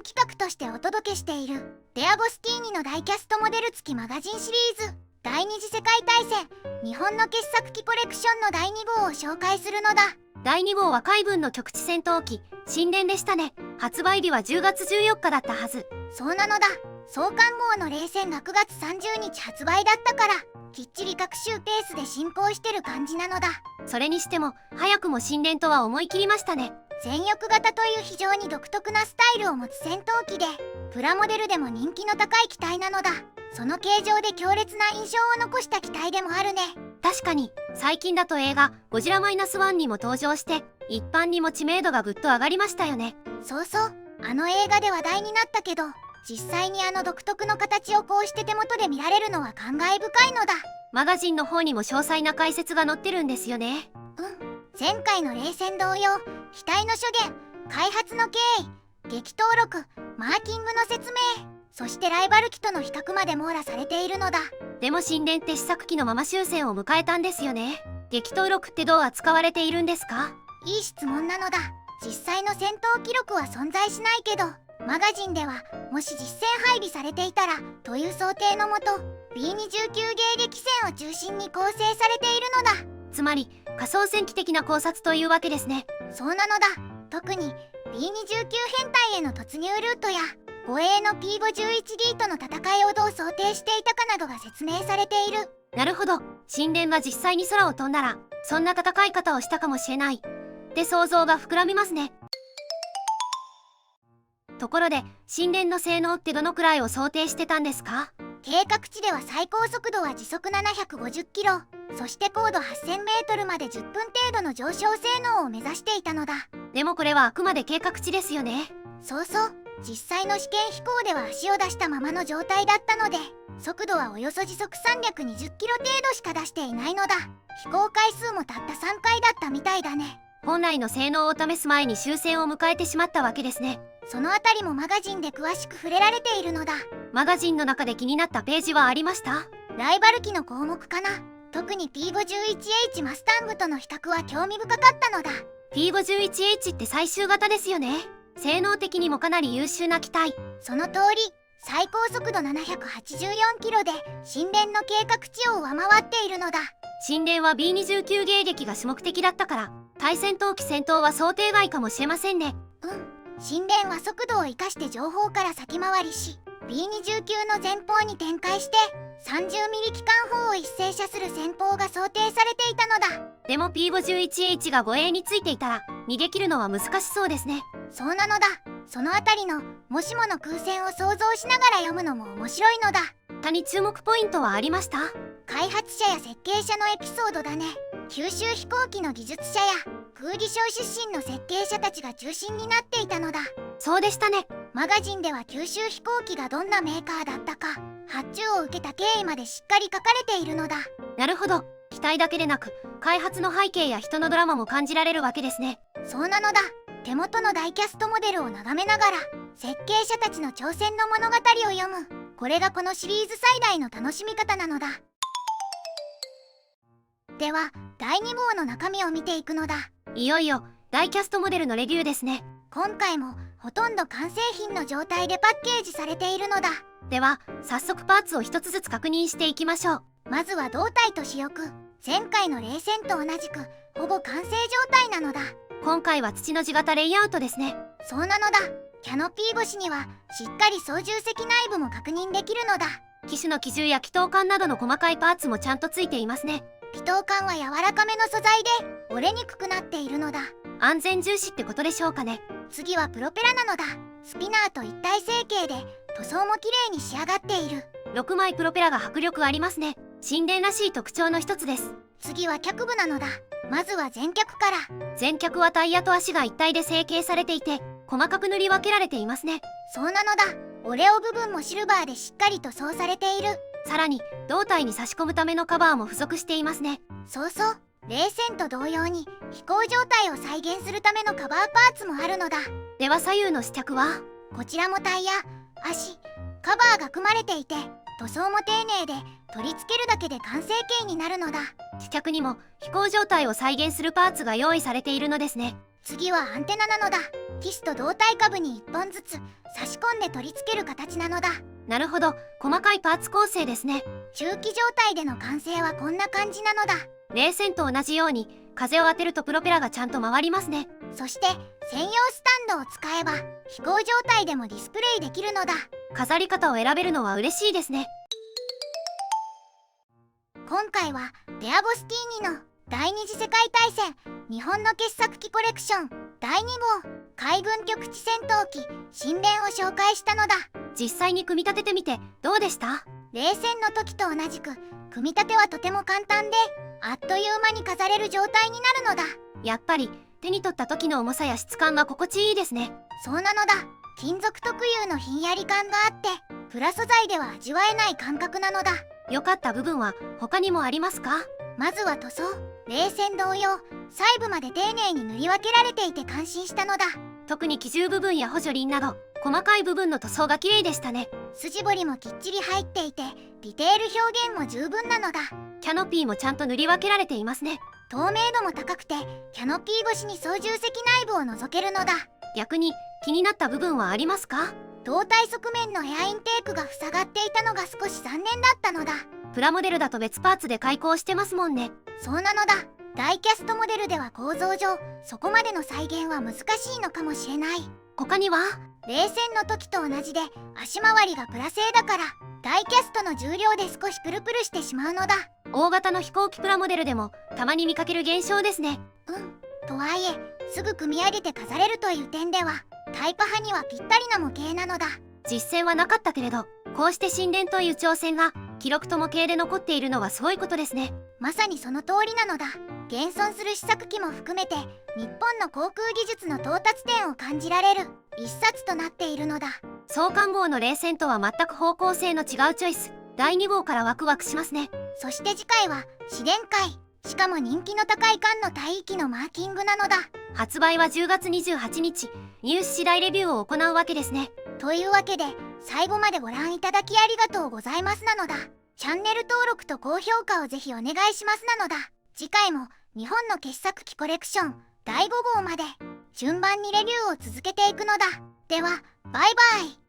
企画としてお届けしているデアゴスティーニのダイキャストモデル付きマガジンシリーズ第二次世界大戦日本の傑作機コレクションの第2号を紹介するのだ。第2号は海軍の局地戦闘機神殿でしたね。発売日は10月14日だったはず。そうなのだ。創刊号の冷戦が9月30日発売だったからきっちり各種ペースで進行してる感じなのだ。それにしても早くも神殿とは思い切りましたね。全翼型という非常に独特なスタイルを持つ戦闘機でプラモデルでも人気の高い機体なのだ。その形状で強烈な印象を残した機体でもあるね。確かに最近だと映画ゴジラ -1 にも登場して一般にも知名度がぐっと上がりましたよね。そうそう、あの映画で話題になったけど実際にあの独特の形をこうして手元で見られるのは感慨深いのだ。マガジンの方にも詳細な解説が載ってるんですよね。前回の冷戦同様機体の初言、開発の経緯、激闘録、マーキングの説明、そしてライバル機との比較まで網羅されているのだ。でも神殿って試作機のまま終戦を迎えたんですよね。激闘録ってどう扱われているんですか？いい質問なのだ。実際の戦闘記録は存在しないけどマガジンではもし実戦配備されていたらという想定のもと B29 迎撃戦を中心に構成されているのだ。つまり仮想戦機的な考察というわけですね。そうなのだ。特に B29 編隊への突入ルートや護衛の P51D との戦いをどう想定していたかなどが説明されている。なるほど。神殿が実際に空を飛んだらそんな戦い方をしたかもしれないって想像が膨らみますね。ところで神殿の性能ってどのくらいを想定してたんですか？計画値では最高速度は時速750キロ、そして高度8000メートルまで10分程度の上昇性能を目指していたのだ。でもこれはあくまで計画値ですよね。そうそう、実際の試験飛行では足を出したままの状態だったので速度はおよそ時速320キロ程度しか出していないのだ。飛行回数もたった3回だったみたいだね。本来の性能を試す前に終戦を迎えてしまったわけですね。そのあたりもマガジンで詳しく触れられているのだ。マガジンの中で気になったページはありました？ライバル機の項目かな。特に P51H マスタングとの比較は興味深かったのだ。 P51H って最終型ですよね。性能的にもかなり優秀な機体。その通り、最高速度784キロで神殿の計画値を上回っているのだ。神殿は B29 迎撃が主目的だったから対戦闘機戦闘は想定外かもしれませんね。神殿は速度を生かして情報から先回りし B29 の前方に展開して30ミリ機関砲を一斉射する戦法が想定されていたのだ。でも P51H が護衛についていたら逃げ切るのは難しそうですね。そうなのだ。そのあたりのもしもの空戦を想像しながら読むのも面白いのだ。他に注目ポイントはありました？開発者や設計者のエピソードだね。九州飛行機の技術者や空技省出身の設計者たちが中心になっていたのだ。そうでしたね。マガジンでは九州飛行機がどんなメーカーだったか発注を受けた経緯までしっかり書かれているのだ。なるほど。機体だけでなく開発の背景や人のドラマも感じられるわけですね。そうなのだ。手元のダイキャストモデルを眺めながら設計者たちの挑戦の物語を読む。これがこのシリーズ最大の楽しみ方なのだ。では第2号の中身を見ていくのだ。いよいよダイキャストモデルのレビューですね。今回もほとんど完成品の状態でパッケージされているのだ。では早速パーツを一つずつ確認していきましょう。まずは胴体と主翼。前回の冷戦と同じくほぼ完成状態なのだ。今回は土の字型レイアウトですね。そうなのだ。キャノピー越しにはしっかり操縦席内部も確認できるのだ。機種の機銃や気筒管などの細かいパーツもちゃんとついていますね。気筒管は柔らかめの素材で折れにくくなっているのだ。安全重視ってことでしょうかね。次はプロペラなのだ。スピナーと一体成形で塗装も綺麗に仕上がっている。6枚プロペラが迫力ありますね。神殿らしい特徴の一つです。次は脚部なのだ。まずは前脚から。前脚はタイヤと足が一体で成形されていて細かく塗り分けられていますね。そうなのだ。オレオ部分もシルバーでしっかり塗装されている。さらに胴体に差し込むためのカバーも付属していますね。そうそう、冷戦と同様に飛行状態を再現するためのカバーパーツもあるのだ。では左右の試着は？こちらもタイヤ、足、カバーが組まれていて塗装も丁寧で取り付けるだけで完成形になるのだ。試着にも飛行状態を再現するパーツが用意されているのですね。次はアンテナなのだ。キスと胴体下部に1本ずつ差し込んで取り付ける形なのだ。なるほど、細かいパーツ構成ですね。中期状態での完成はこんな感じなのだ。冷戦と同じように風を当てるとプロペラがちゃんと回りますね。そして専用スタンドを使えば飛行状態でもディスプレイできるのだ。飾り方を選べるのは嬉しいですね。今回はデアゴスティーニの第二次世界大戦日本の傑作機コレクション第2号海軍局地戦闘機神殿を紹介したのだ。実際に組み立ててみてどうでした？冷戦の時と同じく組み立てはとても簡単であっという間に飾れる状態になるのだ。やっぱり手に取った時の重さや質感が心地いいですね。そうなのだ。金属特有のひんやり感があってプラ素材では味わえない感覚なのだ。良かった部分は他にもありますか？まずは塗装。冷戦同様細部まで丁寧に塗り分けられていて感心したのだ。特に機銃部分や補助輪など細かい部分の塗装が綺麗でしたね。筋彫りもきっちり入っていてディテール表現も十分なのだ。キャノピーもちゃんと塗り分けられていますね。透明度も高くてキャノピー越しに操縦席内部を覗けるのだ。逆に気になった部分はありますか？胴体側面のエアインテークが塞がっていたのが少し残念だったのだ。プラモデルだと別パーツで開口してますもんね。そうなのだ。ダイキャストモデルでは構造上そこまでの再現は難しいのかもしれない。他には？冷戦の時と同じで足回りがプラ製だからダイキャストの重量で少しプルプルしてしまうのだ。大型の飛行機プラモデルでもたまに見かける現象ですね。とはいえすぐ組み上げて飾れるという点ではタイパ派にはぴったりな模型なのだ。実戦はなかったけれどこうして神殿という挑戦が記録と模型で残っているのはすごいことですね。まさにその通りなのだ。現存する試作機も含めて日本の航空技術の到達点を感じられる一冊となっているのだ。創刊号の冷戦とは全く方向性の違うチョイス。第2号からワクワクしますね。そして次回は試練会。しかも人気の高い艦の帯域のマーキングなのだ。発売は10月28日。入手次第レビューを行うわけですね。というわけで最後までご覧いただきありがとうございますなのだ。チャンネル登録と高評価をぜひお願いしますなのだ。次回も日本の傑作機コレクション第5号まで順番にレビューを続けていくのだ。ではバイバイ。